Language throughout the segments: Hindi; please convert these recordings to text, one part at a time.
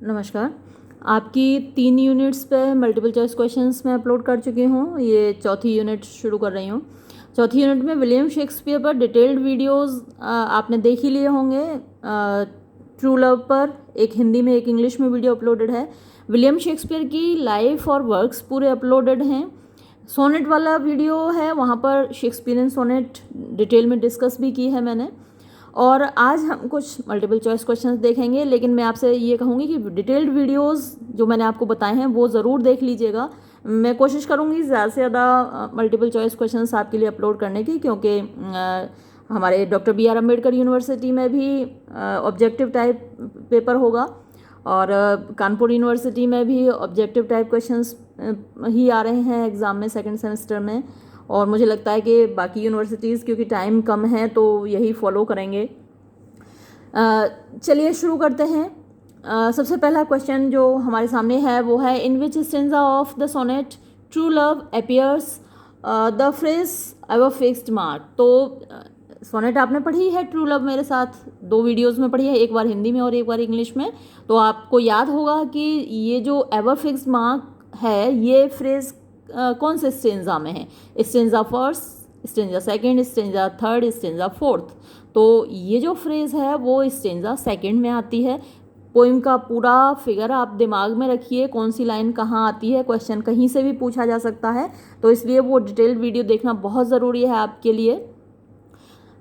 नमस्कार। आपकी 3 यूनिट्स पे मल्टीपल चॉइस क्वेश्चंस मैं अपलोड कर चुकी हूँ। ये चौथी यूनिट शुरू कर रही हूँ। चौथी यूनिट में विलियम शेक्सपियर पर डिटेल्ड वीडियोस आपने देख ही लिए होंगे। ट्रू लव पर एक हिंदी में एक इंग्लिश में वीडियो अपलोडेड है। विलियम शेक्सपियर की लाइफ और वर्क्स पूरे अपलोडेड हैं। सोनेट वाला वीडियो है, वहाँ पर शेक्सपियरियन सोनेट डिटेल में डिस्कस भी की है मैंने। और आज हम कुछ मल्टीपल चॉइस क्वेश्चंस देखेंगे, लेकिन मैं आपसे ये कहूँगी कि डिटेल्ड वीडियोस जो मैंने आपको बताए हैं वो ज़रूर देख लीजिएगा। मैं कोशिश करूँगी ज़्यादा से ज़्यादा मल्टीपल चॉइस क्वेश्चंस आपके लिए अपलोड करने की, क्योंकि हमारे doctor B R Ambedkar university में भी ऑब्जेक्टिव टाइप पेपर होगा और कानपुर यूनिवर्सिटी में भी ऑब्जेक्टिव टाइप क्वेश्चंस ही आ रहे हैं एग्ज़ाम में सेकेंड सेमेस्टर में। और मुझे लगता है कि बाकी यूनिवर्सिटीज़ क्योंकि टाइम कम है तो यही फॉलो करेंगे। चलिए शुरू करते हैं। सबसे पहला क्वेश्चन जो हमारे सामने है वो है, in which stanza of the sonnet true love appears the phrase ever fixed mark. तो सोनेट आपने पढ़ी है ट्रू लव मेरे साथ 2 वीडियोस में पढ़ी है, एक बार हिंदी में और एक बार इंग्लिश में। तो आपको याद होगा कि ये जो एवर फिक्स्ड मार्क है ये फ्रेज कौन से स्टेंजा में है। Stanza first, stanza second, stanza third, stanza fourth. तो ये जो फ्रेज है वो स्टेंजा सेकंड में आती है। पोइम का पूरा फिगर आप दिमाग में रखिए, कौन सी लाइन कहाँ आती है, क्वेश्चन कहीं से भी पूछा जा सकता है, तो इसलिए वो डिटेल्ड वीडियो देखना बहुत ज़रूरी है आपके लिए।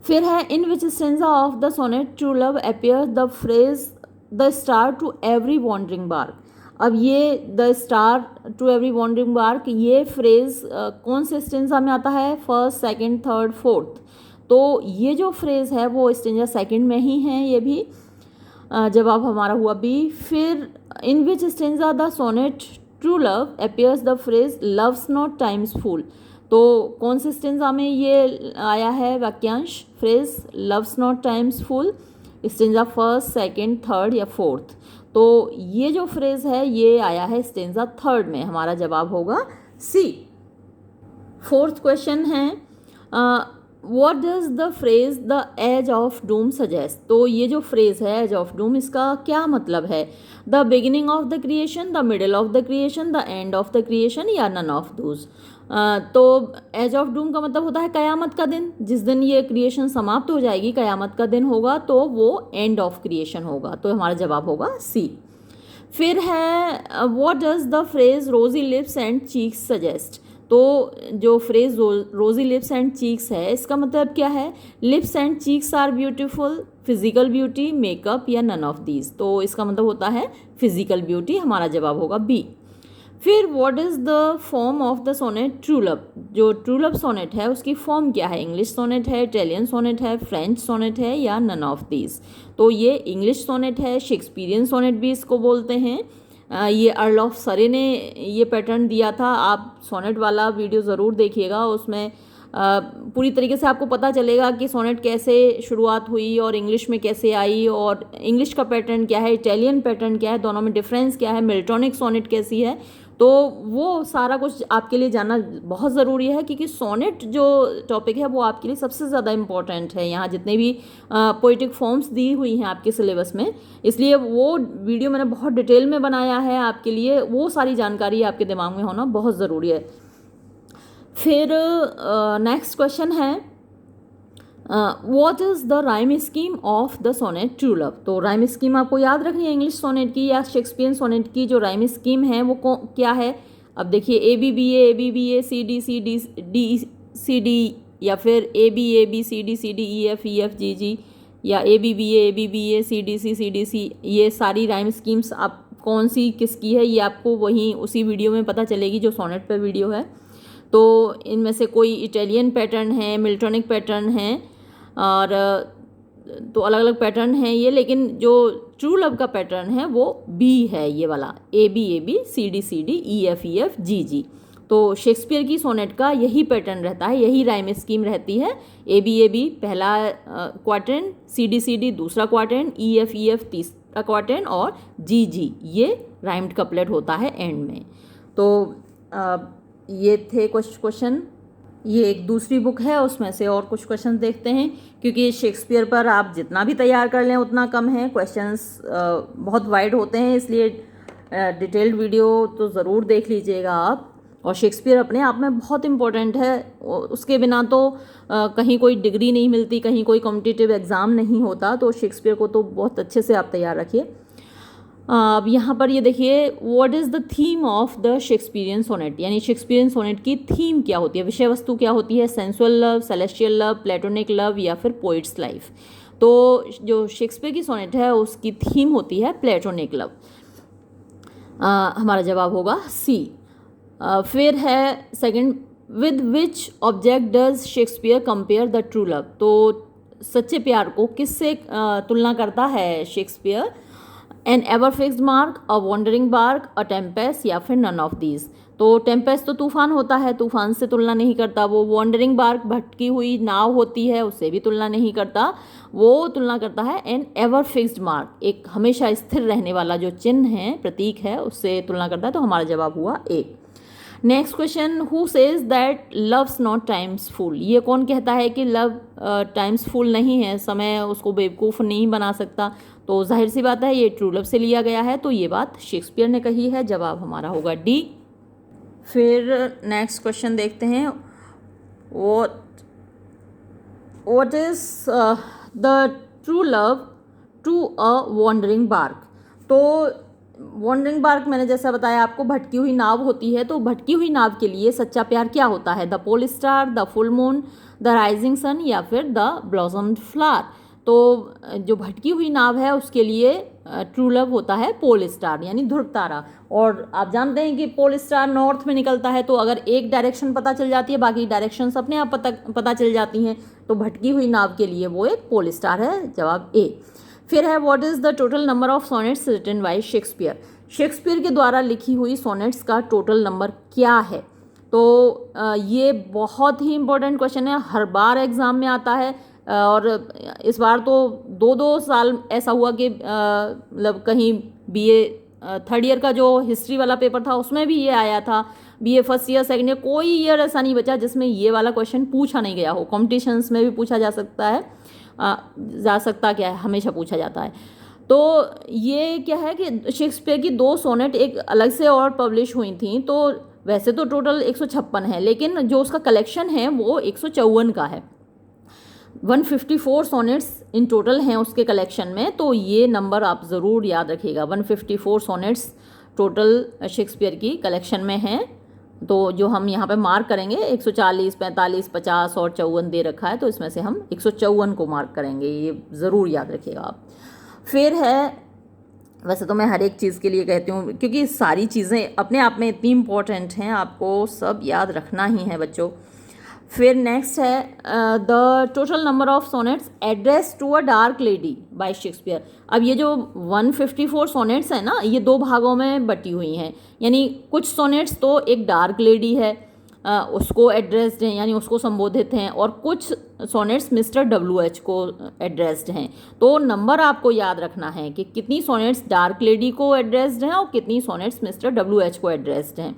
फिर है, in which stanza of the sonnet true love appear the phrase the star to every wandering bark. अब ये the star to every wandering bark ये फ्रेज कौन से स्टेंजा में आता है, फर्स्ट, सेकंड, थर्ड, फोर्थ। तो ये जो फ्रेज है वो स्टेंजा सेकंड में ही है। ये भी जवाब हमारा हुआ बी। फिर, in which stanza the sonnet true love appears the phrase love's not time's fool. तो कौन से स्टेंजा में ये आया है वाक्यांश, phrase love's not time's fool, stanza first, second, third या फोर्थ। तो ये जो फ्रेज है ये आया है स्टेंजा थर्ड में। हमारा जवाब होगा सी। फोर्थ क्वेश्चन है, what does the phrase the age of doom suggest. तो ये जो फ्रेज है एज ऑफ डूम, इसका क्या मतलब है, the beginning of the creation, the middle of the creation, the end of the creation या नन ऑफ दोज। तो एज ऑफ डूम का मतलब होता है कयामत का दिन, जिस दिन ये क्रिएशन समाप्त हो जाएगी, कयामत का दिन होगा, तो वो एंड ऑफ क्रिएशन होगा। तो हमारा जवाब होगा सी। फिर है, व्हाट डज द फ्रेज रोजी लिप्स एंड चीक्स सजेस्ट। तो जो फ्रेज रोजी लिप्स एंड चीक्स है इसका मतलब क्या है, lips and cheeks are beautiful, physical beauty, makeup या नन ऑफ दीज। तो इसका मतलब होता है फिजिकल ब्यूटी। हमारा जवाब होगा बी। फिर, what is the form of the sonnet true love. जो ट्रू लव सोनेट है उसकी फॉर्म क्या है, इंग्लिश सोनेट है, इटालियन सोनेट है, फ्रेंच सोनेट है या नन ऑफ दीज। तो ये इंग्लिश सोनेट है, शेक्सपियरियन सोनेट भी इसको बोलते हैं। ये अर्ल ऑफ सरे ने ये पैटर्न दिया था। आप सोनेट वाला वीडियो ज़रूर देखिएगा, उसमें पूरी तरीके से आपको पता चलेगा कि सोनेट कैसे शुरुआत हुई और इंग्लिश में कैसे आई, और इंग्लिश का पैटर्न क्या है, इटालियन पैटर्न क्या है, दोनों में डिफरेंस क्या है, मिल्टॉनिक सोनेट कैसी है। तो वो सारा कुछ आपके लिए जानना बहुत ज़रूरी है, क्योंकि सोनेट जो टॉपिक है वो आपके लिए सबसे ज़्यादा इम्पॉर्टेंट है। यहाँ जितने भी पोइटिक फॉर्म्स दी हुई हैं आपके सिलेबस में, इसलिए वो वीडियो मैंने बहुत डिटेल में बनाया है आपके लिए। वो सारी जानकारी आपके दिमाग में होना बहुत ज़रूरी है। फिर नेक्स्ट क्वेश्चन है, what is the rhyme scheme of the sonnet true love. तो राइम स्कीम आपको याद रखनी है इंग्लिश सोनेट की या शेक्सपियरियन सोनेट की। जो राइम स्कीम है वो क्या है। अब देखिए, a b b a c d c d, या फिर a B C D E F g g, या a b b a c d c. ये सारी राइम स्कीम्स आप कौन सी किसकी है ये आपको वहीं उसी वीडियो में पता चलेगी जो सोनेट पे वीडियो है। तो इनमें से कोई इटालियन पैटर्न है, मिल्टॉनिक पैटर्न है, और तो अलग अलग पैटर्न हैं ये, लेकिन जो ट्रू लव का पैटर्न है वो बी है, ये वाला A B C D E F G. तो शेक्सपियर की सोनेट का यही पैटर्न रहता है, यही राइम स्कीम रहती है। ए बी पहला क्वार्टेंट, सी डी दूसरा क्वार्टेंट, ई एफ तीसरा क्वार्टेंट, और जी ये राइम्ड कपलेट होता है एंड में। तो ये थे कुछ क्वेश्चन। ये एक दूसरी बुक है, उसमें से और कुछ क्वेश्चन देखते हैं, क्योंकि शेक्सपियर पर आप जितना भी तैयार कर लें उतना कम है। क्वेश्चंस बहुत वाइड होते हैं, इसलिए डिटेल्ड वीडियो तो ज़रूर देख लीजिएगा आप। और शेक्सपियर अपने आप में बहुत इम्पोर्टेंट है, उसके बिना तो कहीं कोई डिग्री नहीं मिलती, कहीं कोई कॉम्पिटिटिव एग्ज़ाम नहीं होता। तो शेक्सपियर को तो बहुत अच्छे से आप तैयार रखिए। अब यहाँ पर ये देखिए, what is the theme of the Shakespearean sonnet, यानी शेक्सपियरियन सोनेट की थीम क्या होती है, विषय वस्तु क्या होती है, sensual love, celestial love, platonic love या फिर पोइट्स लाइफ। तो जो शेक्सपियर की सोनेट है उसकी थीम होती है प्लेटोनिक लव। हमारा जवाब होगा सी। फिर है second, with which object does Shakespeare compare the true love. तो सच्चे प्यार को किससे तुलना करता है Shakespeare, an ever fixed mark, a wandering bark, a tempest या फिर नन ऑफ दीज। तो टेम्पेस्ट तो तूफान होता है, तूफान से तुलना नहीं करता वो। वॉन्डरिंग बार्क भटकी हुई नाव होती है, उससे भी तुलना नहीं करता। वो तुलना करता है एन एवर फिक्स्ड मार्क, एक हमेशा स्थिर रहने वाला जो चिन्ह है, प्रतीक है, उससे तुलना करता है। तो हमारा जवाब हुआ a. Next question, who says that love's not time's fool. ये कौन कहता है कि लव टाइम्स फुल नहीं है, समय उसको बेवकूफ़ नहीं बना सकता। तो जाहिर सी बात है ये ट्रू लव से लिया गया है, तो ये बात शेक्सपियर ने कही है। जवाब हमारा होगा डी। फिर नेक्स्ट क्वेश्चन देखते हैं, what is the true love to a wandering bark. तो वॉन्डरिंग बार्क मैंने जैसा बताया आपको, भटकी हुई नाव होती है। तो भटकी हुई नाव के लिए सच्चा प्यार क्या होता है, the pole star, the full moon, the rising sun या फिर द ब्लॉसम्ड फ्लावर। तो जो भटकी हुई नाव है उसके लिए ट्रू लव होता है पोल स्टार, यानी ध्रुव तारा। और आप जानते हैं कि पोल स्टार नॉर्थ में निकलता है, तो अगर एक डायरेक्शन पता चल जाती है बाकी डायरेक्शंस अपने आप पता चल जाती हैं। तो भटकी हुई नाव के लिए वो एक पोल स्टार है। जवाब ए। फिर है, what is the total number of sonnets written by Shakespeare. Shakespeare के द्वारा लिखी हुई सोनेट्स का टोटल नंबर क्या है। तो ये बहुत ही इंपॉर्टेंट क्वेश्चन है, हर बार एग्ज़ाम में आता है। और इस बार तो 2-2 साल ऐसा हुआ कि मतलब कहीं बीए थर्ड ईयर का जो हिस्ट्री वाला पेपर था उसमें भी ये आया था, BA first year second year, कोई ईयर ऐसा नहीं बचा जिसमें ये वाला क्वेश्चन पूछा नहीं गया हो। कॉम्पिटिशन्स में भी पूछा जा सकता है, क्या है, हमेशा पूछा जाता है। तो ये क्या है कि शेक्सपियर की 2 सोनेट एक अलग से और पब्लिश हुई थी। तो वैसे तो टोटल 156 है, लेकिन जो उसका कलेक्शन है वो 154 का है। 154 सोनेट्स इन टोटल हैं उसके कलेक्शन में। तो ये नंबर आप ज़रूर याद रखिएगा, 154 सोनेट्स टोटल शेक्सपियर की कलेक्शन में हैं। तो जो हम यहाँ पे मार्क करेंगे 140, 45, 50 और 54 दे रखा है, तो इसमें से हम 154 को मार्क करेंगे, ये ज़रूर याद रखिएगा आप। फिर है, वैसे तो मैं हर एक चीज़ के लिए कहती हूँ क्योंकि सारी चीज़ें अपने आप में इतनी इम्पोर्टेंट हैं, आपको सब याद रखना ही है बच्चों। फिर नेक्स्ट है, the total number of sonnets address to a dark lady by Shakespeare. अब ये जो 154 सोनेट्स हैं ना, ये 2 भागों में बटी हुई हैं। यानी कुछ सोनेट्स तो एक डार्क लेडी है, उसको एड्रेस्ड हैं, यानी उसको संबोधित हैं, और कुछ सोनेट्स मिस्टर WH को एड्रेस्ड हैं। तो नंबर आपको याद रखना है कि कितनी सोनेट्स डार्क लेडी को एड्रेस्ड हैं और कितनी सोनेट्स मिस्टर WH को एड्रेस्ड हैं।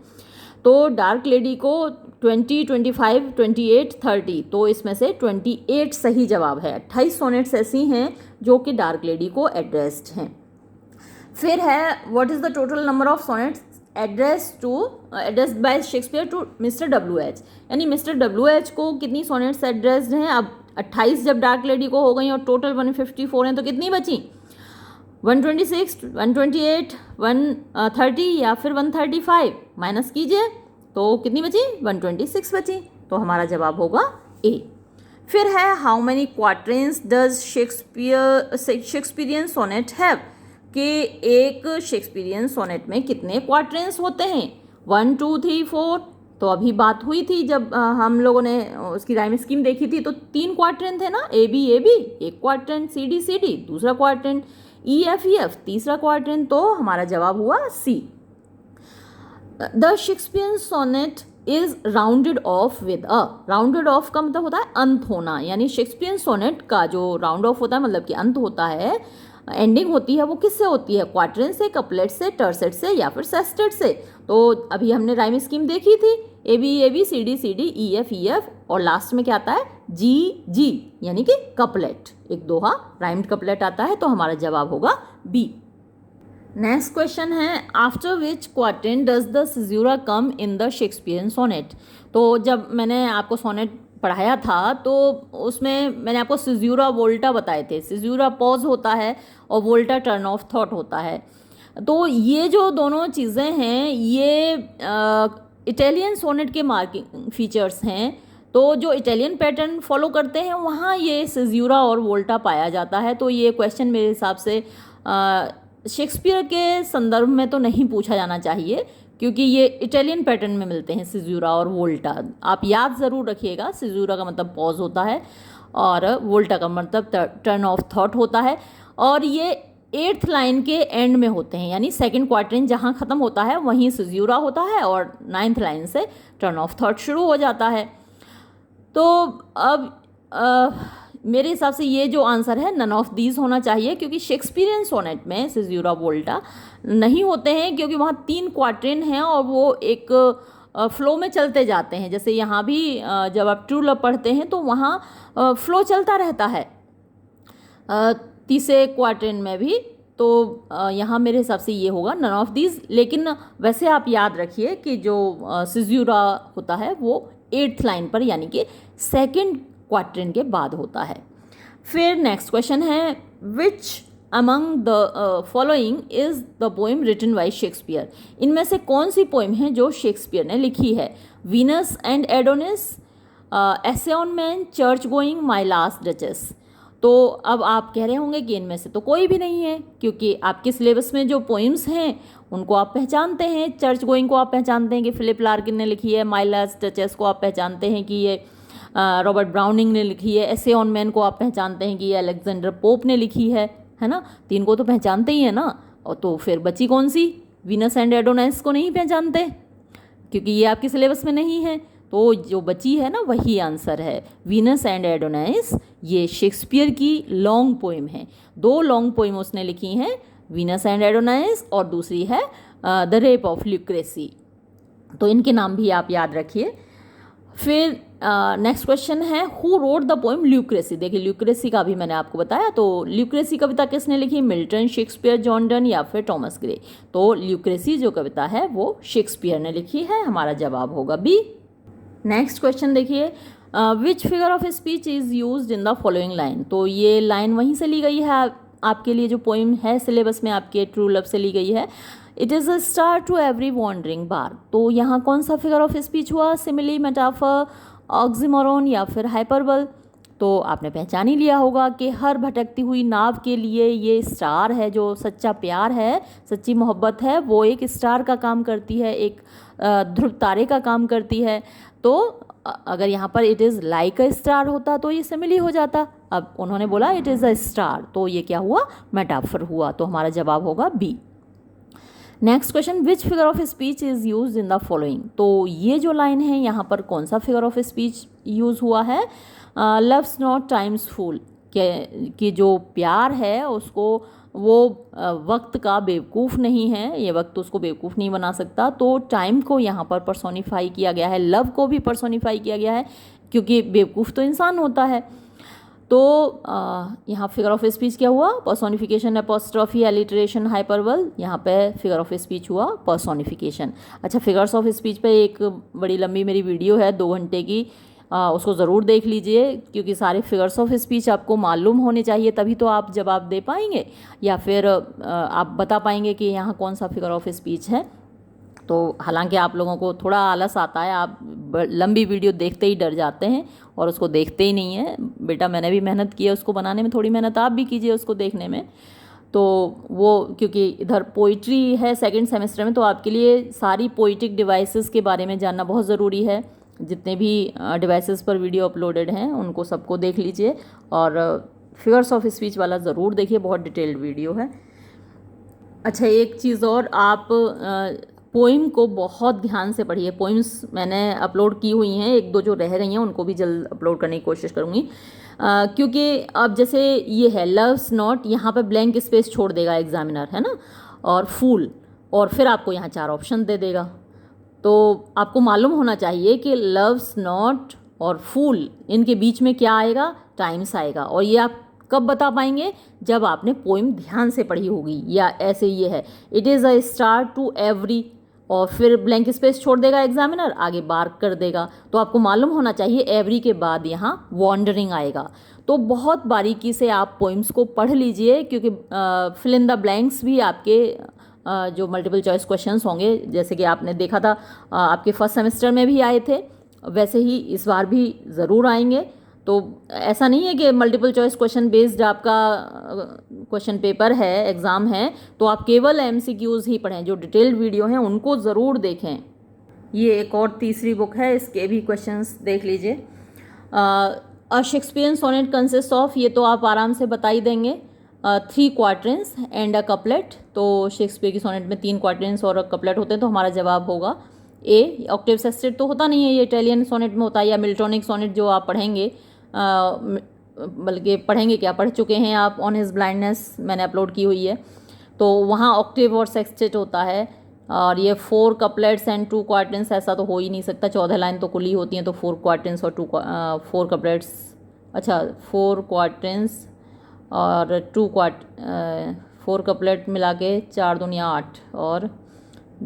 तो डार्क लेडी को 20, 25, 28, 30, तो इसमें से 28 सही जवाब है। 28 सोनेट्स ऐसी हैं जो कि डार्क लेडी को एड्रेस्ड हैं। फिर है, what is the total number of sonnets addressed by Shakespeare to mister WH। यानी मिस्टर WH को कितनी सोनेट्स एड्रेस्ड हैं। अब 28 जब डार्क लेडी को हो गई और टोटल 154 हैं, तो कितनी बची, 126, 128, 130 या फिर 135। माइनस कीजिए तो कितनी बची, 126 बची। तो हमारा जवाब होगा ए। फिर है, how many quatrains does Shakespearean sonnet have, कि एक शेक्सपियरियन सोनेट में कितने क्वाट्रेंस होते हैं, 1, 2, 3, 4। तो अभी बात हुई थी जब हम लोगों ने उसकी राइम स्कीम देखी थी, तो 3 क्वाट्रेंट थे ना, AB AB एक क्वाट्रेंट, CD CD दूसरा क्वाट्रेंट, EF EF तीसरा क्वाड्रेंट। तो हमारा जवाब हुआ c. The Shakespearean sonnet is rounded off with a. Rounded off का मतलब होता है अंत होना, यानी शेक्सपियरियन सोनेट का जो राउंड ऑफ होता है मतलब कि अंत होता है, एंडिंग होती है, वो किससे होती है, क्वाड्रेंट से, कपलेट से, टर्सेट से या फिर सेस्टेट से। तो अभी हमने राइम स्कीम देखी थी A B C D E F और लास्ट में क्या आता है जी यानी कि कपलेट, एक दोहा राइम्ड कपलेट आता है, तो हमारा जवाब होगा बी। नेक्स्ट क्वेश्चन है after which quadrant does the caesura come in the Shakespearean sonnet. तो जब मैंने आपको सोनेट पढ़ाया था तो उसमें मैंने आपको सिज्यूरा वोल्टा बताए थे। सिज्यूरा पॉज होता है और वोल्टा टर्न ऑफ थॉट होता है। तो ये जो दोनों चीज़ें हैं ये इटालियन सोनेट के मार्किंग फीचर्स हैं। तो जो इटालियन पैटर्न फॉलो करते हैं वहाँ ये सिज्यूरा और वोल्टा पाया जाता है। तो ये क्वेश्चन मेरे हिसाब से शेक्सपियर के संदर्भ में तो नहीं पूछा जाना चाहिए, क्योंकि ये इटालियन पैटर्न में मिलते हैं सिज्यूरा और वोल्टा। आप याद ज़रूर रखिएगा, सिज्यूरा का मतलब पॉज होता है और वोल्टा का मतलब टर्न ऑफ थॉट होता है। और ये 8th लाइन के एंड में होते हैं, यानी सेकंड क्वाड्रेंट जहाँ ख़त्म होता है वहीं सिज्यूरा होता है और 9th लाइन से टर्न ऑफ थॉट शुरू हो जाता है। तो अब मेरे हिसाब से ये जो आंसर है नन ऑफ दीज होना चाहिए, क्योंकि शेक्सपियरियन सोनेट में सिज्यूरा वोल्टा नहीं होते हैं, क्योंकि वहाँ 3 क्वाड्रेंट हैं और वो एक फ्लो में चलते जाते हैं। जैसे यहाँ भी जब आप ट्रू लव पढ़ते हैं तो वहाँ फ्लो चलता रहता है तीसरे क्वाड्रेंट में भी। तो यहाँ मेरे हिसाब से ये होगा नन ऑफ दीज। लेकिन वैसे आप याद रखिए कि जो सिज्यूरा होता है वो 8th लाइन पर यानी कि सेकंड क्वाड्रेंट के बाद होता है। फिर नेक्स्ट क्वेश्चन है which among the following is the poem written by Shakespeare. इनमें से कौन सी पोएम है जो शेक्सपियर ने लिखी है? Venus and Adonis, essay on man, church going, my last duchess. तो अब आप कह रहे होंगे कि इनमें से तो कोई भी नहीं है, क्योंकि आपके सिलेबस में जो पोइम्स हैं उनको आप पहचानते हैं। चर्च गोइंग को आप पहचानते हैं कि फिलिप लार्किन ने लिखी है, माई लास्ट डचेस को आप पहचानते हैं कि ये रॉबर्ट ब्राउनिंग ने लिखी है, एसे ऑन मैन को आप पहचानते हैं कि ये अलेक्जेंडर पोप ने लिखी है ना। 3 को तो पहचानते ही है ना। और तो फिर बची कौन सी? वीनस एंड एडोनाइस को नहीं पहचानते, क्योंकि ये आपके सिलेबस में नहीं है। तो जो बची है ना वही आंसर है वीनस एंड एडोनाइस। ये शेक्सपियर की लॉन्ग पोएम है। 2 लॉन्ग पोएम उसने लिखी हैं, वीनस एंड एडोनाइस और दूसरी है द रेप ऑफ ल्यूक्रेसी। तो इनके नाम भी आप याद रखिए। फिर नेक्स्ट क्वेश्चन है हु रोड द पोएम ल्यूक्रेसी। देखिए ल्यूक्रेसी का भी मैंने आपको बताया। तो ल्यूक्रेसी कविता किसने लिखी? मिल्टन, शेक्सपियर, जॉन डन या फिर टॉमस ग्रे। तो ल्यूक्रेसी जो कविता है वो शेक्सपियर ने लिखी है। हमारा जवाब होगा बी। नेक्स्ट क्वेश्चन देखिए विच figure of speech is used in the following line. तो ये लाइन वहीं से ली गई है, आपके लिए जो पोएम है सिलेबस में आपके ट्रू लव से ली गई है। It is a star to every wandering bark. तो यहाँ कौन सा फिगर ऑफ स्पीच हुआ? सिमिली, मेटाफर, ऑक्सीमोरॉन या फिर हाइपरबल। तो आपने पहचान ही लिया होगा कि हर भटकती हुई नाव के लिए ये स्टार है, जो सच्चा प्यार है, सच्ची मोहब्बत है, वो एक स्टार का काम करती है, एक ध्रुव तारे का काम करती है। तो अगर यहाँ पर it is like a star होता तो ये सिमिली हो जाता। अब उन्होंने बोला इट इज़ अ स्टार, तो ये क्या हुआ? मेटाफर हुआ। तो हमारा जवाब होगा B. Next question which figure of speech is use in the following. तो ये जो लाइन है यहाँ पर कौन सा फिगर ऑफ स्पीच यूज़ हुआ है? लव्स नॉट टाइम्स फूल, कि जो प्यार है उसको वो वक्त का बेवकूफ़ नहीं है, ये वक्त उसको बेवकूफ़ नहीं बना सकता। तो टाइम को यहाँ पर पर्सोनीफाई किया गया है, लव को भी पर्सोनीफाई किया गया है, क्योंकि बेवकूफ़ तो इंसान होता है। तो यहाँ फिगर ऑफ स्पीच क्या हुआ? Personification, apostrophe, alliteration, hyperbole. यहाँ पे फिगर ऑफ स्पीच हुआ पर्सोनिफिकेशन। अच्छा, फिगर्स ऑफ स्पीच पे एक बड़ी लंबी मेरी वीडियो है 2 घंटे की, उसको ज़रूर देख लीजिए, क्योंकि सारे फिगर्स ऑफ स्पीच आपको मालूम होने चाहिए, तभी तो आप जवाब दे पाएंगे या फिर आप बता पाएंगे कि यहाँ कौन सा फिगर ऑफ स्पीच है। तो हालांकि आप लोगों को थोड़ा आलस आता है, आप लंबी वीडियो देखते ही डर जाते हैं और उसको देखते ही नहीं है। बेटा मैंने भी मेहनत की है उसको बनाने में, थोड़ी मेहनत आप भी कीजिए उसको देखने में। तो वो क्योंकि इधर पोइट्री है सेकंड सेमेस्टर में, तो आपके लिए सारी पोइटिक डिवाइसेस के बारे में जानना बहुत ज़रूरी है। जितने भी डिवाइसेस पर वीडियो अपलोडेड हैं उनको सबको देख लीजिए और फिगर्स ऑफ स्पीच वाला ज़रूर देखिए, बहुत डिटेल्ड वीडियो है। अच्छा, एक चीज़ और, आप पोइम को बहुत ध्यान से पढ़िए। पोइम्स मैंने अपलोड की हुई हैं, 1-2 जो रह गई हैं उनको भी जल्द अपलोड करने की कोशिश करूँगी, क्योंकि अब जैसे ये है लव्स नॉट, यहाँ पर ब्लैंक स्पेस छोड़ देगा एग्जामिनर, है ना, और फूल, और फिर आपको यहाँ 4 ऑप्शन दे देगा। तो आपको मालूम होना चाहिए कि लव्स नॉट और फूल, इनके बीच में क्या आएगा, टाइम्स आएगा। और ये आप कब बता पाएंगे, जब आपने पोइम ध्यान से पढ़ी होगी। या ऐसे ये है, it is a star to every, और फिर ब्लैंक स्पेस छोड़ देगा एग्जामिनर, आगे बार्क कर देगा। तो आपको मालूम होना चाहिए एवरी के बाद यहाँ वॉन्डरिंग आएगा। तो बहुत बारीकी से आप पोइम्स को पढ़ लीजिए, क्योंकि फिल इन द ब्लैंक्स भी आपके जो मल्टीपल चॉइस क्वेश्चंस होंगे, जैसे कि आपने देखा था आपके फर्स्ट सेमेस्टर में भी आए थे, वैसे ही इस बार भी ज़रूर आएंगे। तो ऐसा नहीं है कि मल्टीपल चॉइस क्वेश्चन बेस्ड आपका क्वेश्चन पेपर है, एग्ज़ाम है, तो आप केवल एमसीक्यूज़ ही पढ़ें। जो डिटेल्ड वीडियो हैं उनको ज़रूर देखें। ये एक और तीसरी बुक है, इसके भी क्वेश्चंस देख लीजिए। अ शेक्सपियन सोनेट कंसिस्ट ऑफ, ये तो आप आराम से बता ही देंगे, 3 क्वार्टरन्स एंड अ कपलेट। तो शेक्सपियर की सोनेट में 3 क्वार्टरन्स और कपलेट होते हैं, तो हमारा जवाब होगा ए। ऑक्टेव सेस्टेट तो होता नहीं है, ये इटालियन सोनेट में होता है, या मिल्टोनिक सोनेट जो आप पढ़ेंगे, बल्कि पढ़ेंगे क्या, पढ़ चुके हैं आप, ऑन हिज ब्लाइंडनेस मैंने अपलोड की हुई है, तो वहाँ ऑक्टेव और सेक्सटेट होता है। और ये 4 कपलेट्स एंड 2 क्वार्टरन्स, ऐसा तो हो ही नहीं सकता, 14 लाइन तो कुल ही होती हैं, तो 4 क्वार्टरन्स और 4 कपलेट्स, अच्छा 4 क्वार्टरन्स और 4 कपलेट मिला के 4 दूनिया 8 और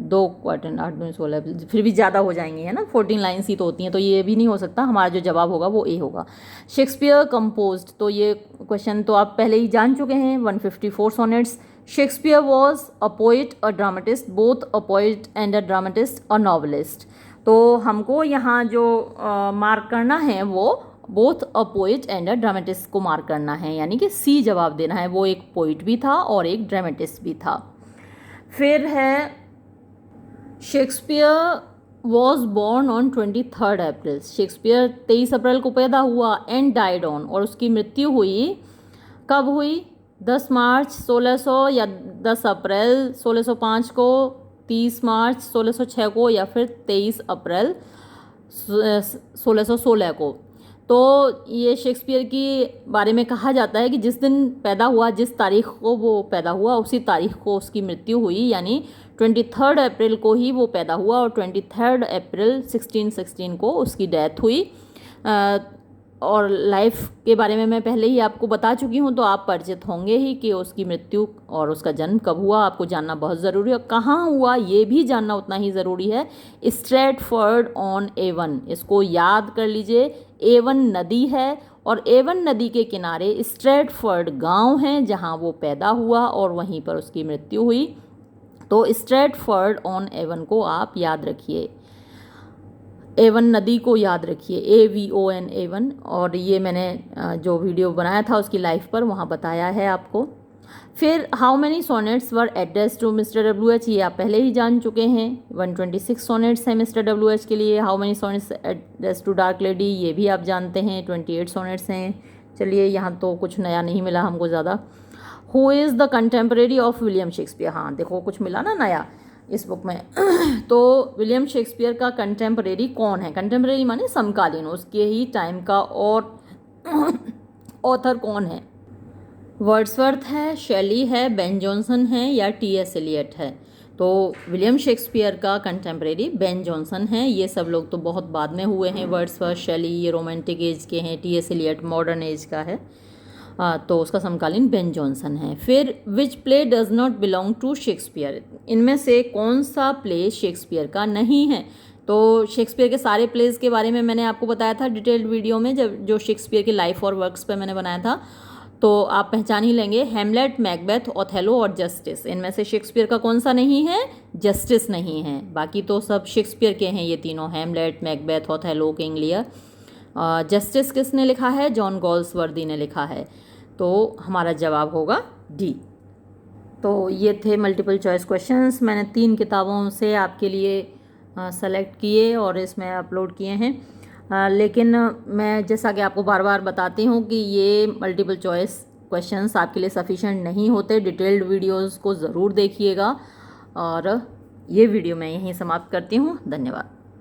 2 क्वार्टर 8 दूनी 16, फिर भी ज़्यादा हो जाएंगी, है ना, 14 लाइन्स ही तो होती हैं, तो ये भी नहीं हो सकता। हमारा जो जवाब होगा वो ए होगा। शेक्सपियर कंपोज्ड, तो ये क्वेश्चन तो आप पहले ही जान चुके हैं, 154 sonnets. Shakespeare was a poet, a dramatist, both a poet and a dramatist, a novelist. तो हमको यहाँ जो मार्क करना है वो both a poet and a dramatist को मार्क करना है, यानी कि सी जवाब देना है। वो एक पोइट भी था और एक ड्रामेटिस्ट भी था। फिर है Shakespeare was born on 23 April. Shakespeare 23 अप्रैल को पैदा हुआ, एंड डाइड ऑन, और उसकी मृत्यु हुई कब हुई, 10 मार्च 1600, या 10 अप्रैल 1605 को, 30 मार्च 1606 को, या फिर 23 अप्रैल 1616 को। तो ये शेक्सपियर की बारे में कहा जाता है कि जिस दिन पैदा हुआ, जिस तारीख को वो पैदा हुआ, उसी तारीख को उसकी मृत्यु हुई, यानी 23 अप्रैल को ही वो पैदा हुआ और 23 अप्रैल 1616 को उसकी डेथ हुई। और लाइफ के बारे में मैं पहले ही आपको बता चुकी हूँ, तो आप परिचित होंगे ही कि उसकी मृत्यु और उसका जन्म कब हुआ, आपको जानना बहुत ज़रूरी है। कहाँ हुआ ये भी जानना उतना ही ज़रूरी है, स्ट्रैटफोर्ड ऑन एवन, इसको याद कर लीजिए। एवन नदी है और एवन नदी के किनारे स्ट्रैटफोर्ड गांव है जहां वो पैदा हुआ और वहीं पर उसकी मृत्यु हुई। तो स्ट्रैटफोर्ड ऑन एवन को आप याद रखिए, एवन नदी को याद रखिए, AVON एवन। और ये मैंने जो वीडियो बनाया था उसकी लाइफ पर वहाँ बताया है आपको। फिर how many sonnets were address to mister WH, ये आप पहले ही जान चुके हैं, 126 सोनेट्स हैं मिस्टर WH के लिए। How many sonnets address to dark lady, ये भी आप जानते हैं, 28 सोनेट्स हैं। चलिए, यहाँ तो कुछ नया नहीं मिला हमको ज़्यादा। Who is the contemporary of William Shakespeare, हाँ देखो कुछ मिला ना नया इस बुक में। तो विलियम शेक्सपियर का कंटेम्परेरी कौन है, कंटेम्परेरी माने समकालीन, उसके ही टाइम का और ऑथर कौन है। वर्ड्सवर्थ है, शेली है, बेन जॉनसन है, या TS एलियट है। तो विलियम शेक्सपियर का कंटेम्परेरी बेन जॉनसन है। ये सब लोग तो बहुत बाद में हुए हैं, वर्ड्सवर्थ, शेली ये रोमांटिक एज के हैं, TS एलियट मॉडर्न एज का है। तो उसका समकालीन बेन जॉनसन है। फिर which play does not belong to Shakespeare, इनमें से कौन सा प्ले शेक्सपियर का नहीं है। तो शेक्सपियर के सारे प्लेज के बारे में मैंने आपको बताया था डिटेल्ड वीडियो में, जब जो शेक्सपियर के लाइफ और वर्क्स पे मैंने बनाया था, तो आप पहचान ही लेंगे। हेमलेट, मैकबेथ, ओथेलो और जस्टिस, इनमें से शेक्सपियर का कौन सा नहीं है, जस्टिस नहीं है। बाकी तो सब शेक्सपियर के हैं ये तीनों, Hamlet, Macbeth, Othello, King Lear. Justice किसने लिखा है, जॉन गॉल्सवर्दी ने लिखा है। तो हमारा जवाब होगा D। तो ये थे मल्टीपल चॉइस क्वेश्चंस, मैंने 3 किताबों से आपके लिए सेलेक्ट किए और इसमें अपलोड किए हैं। लेकिन मैं जैसा कि आपको बार बार बताती हूँ कि ये मल्टीपल चॉइस क्वेश्चंस आपके लिए सफिशेंट नहीं होते, डिटेल्ड वीडियोस को ज़रूर देखिएगा। और ये वीडियो मैं यहीं समाप्त करती हूँ। धन्यवाद।